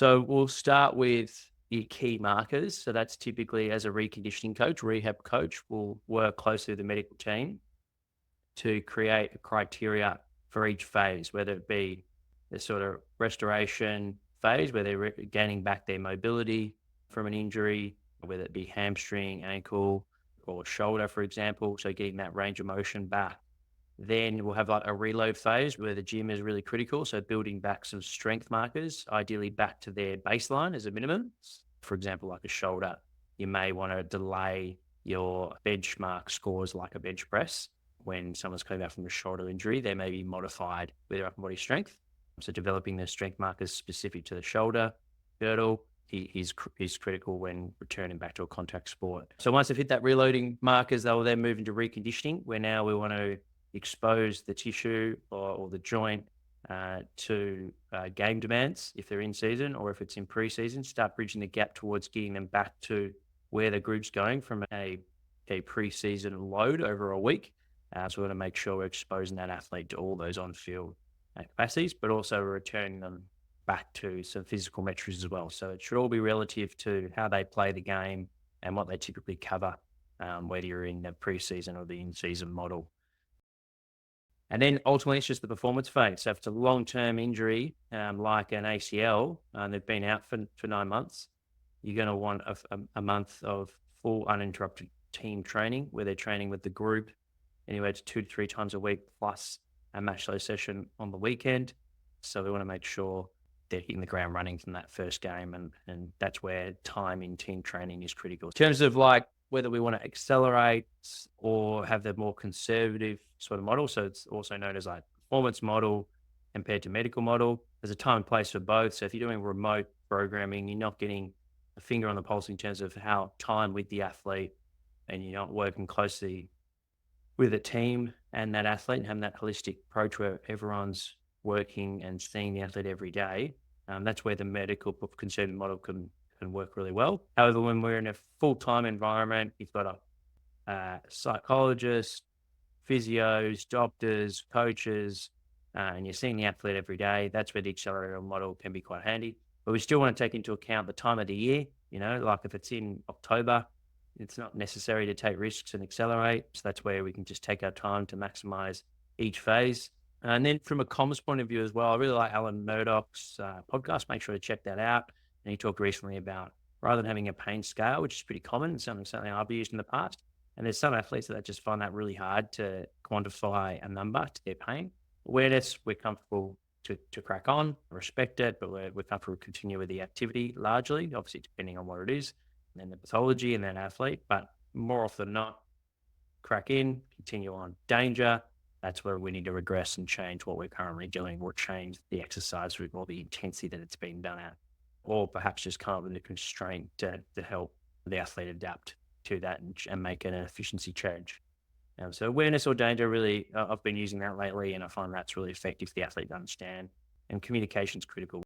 So we'll start with your key markers. So that's typically as a reconditioning coach, rehab coach, will work closely with the medical team to create a criteria for each phase, whether it be the sort of restoration phase where they're gaining back their mobility from an injury, whether it be hamstring, ankle, or shoulder, for example. So getting that range of motion back. Then we'll have like a reload phase where the gym is really critical. So building back some strength markers, ideally back to their baseline as a minimum. For example, like a shoulder, you may want to delay your benchmark scores like a bench press. When someone's coming back from a shoulder injury, they may be modified with their upper body strength. So developing the strength markers specific to the shoulder, girdle, is critical when returning back to a contact sport. So once they've hit that reloading markers, they will then move into reconditioning, where now we want to expose the tissue or the joint to game demands if they're in season, or if it's in pre-season, start bridging the gap towards getting them back to where the group's going from a pre-season load over a week. So we want to make sure we're exposing that athlete to all those on-field capacities, but also returning them back to some physical metrics as well. So it should all be relative to how they play the game and what they typically cover, whether you're in the pre-season or the in-season model. And then ultimately, it's just the performance phase. So if it's a long-term injury, like an ACL, they've been out for 9 months, you're going to want a month of full uninterrupted team training where they're training with the group anywhere to 2 to 3 times a week, plus a match day session on the weekend. So we want to make sure they're hitting the ground running from that first game. And that's where time in team training is critical. In terms of like whether we want to accelerate or have the more conservative sort of model. So it's also known as like performance model compared to medical model. There's a time and place for both. So if you're doing remote programming, you're not getting a finger on the pulse in terms of how time with the athlete, and you're not working closely with a team and that athlete and having that holistic approach where everyone's working and seeing the athlete every day. That's where the medical conservative model can work really well. However, when we're in a full-time environment, you've got a psychologist, physios, doctors, coaches, and you're seeing the athlete every day. That's where the accelerator model can be quite handy. But we still want to take into account the time of the year. Like if it's in October, it's not necessary to take risks and accelerate. So that's where we can just take our time to maximize each phase. And then from a comms point of view as well, I really like Alan Murdoch's podcast. Make sure to check that out. And he talked recently about, rather than having a pain scale, which is pretty common and something I've used in the past, and there's some athletes that just find that really hard to quantify a number to their pain. Awareness, we're comfortable to crack on, respect it, but we're comfortable to continue with the activity largely, obviously depending on what it is, and then the pathology and then athlete. But more often than not, crack in, continue on. Danger, that's where we need to regress and change what we're currently doing, or change the exercise route or the intensity that it's being done at, or perhaps just come up with a constraint to help the athlete adapt to that and make an efficiency change. So awareness or danger, really, I've been using that lately, and I find that's really effective for the athlete to understand. And communication is critical.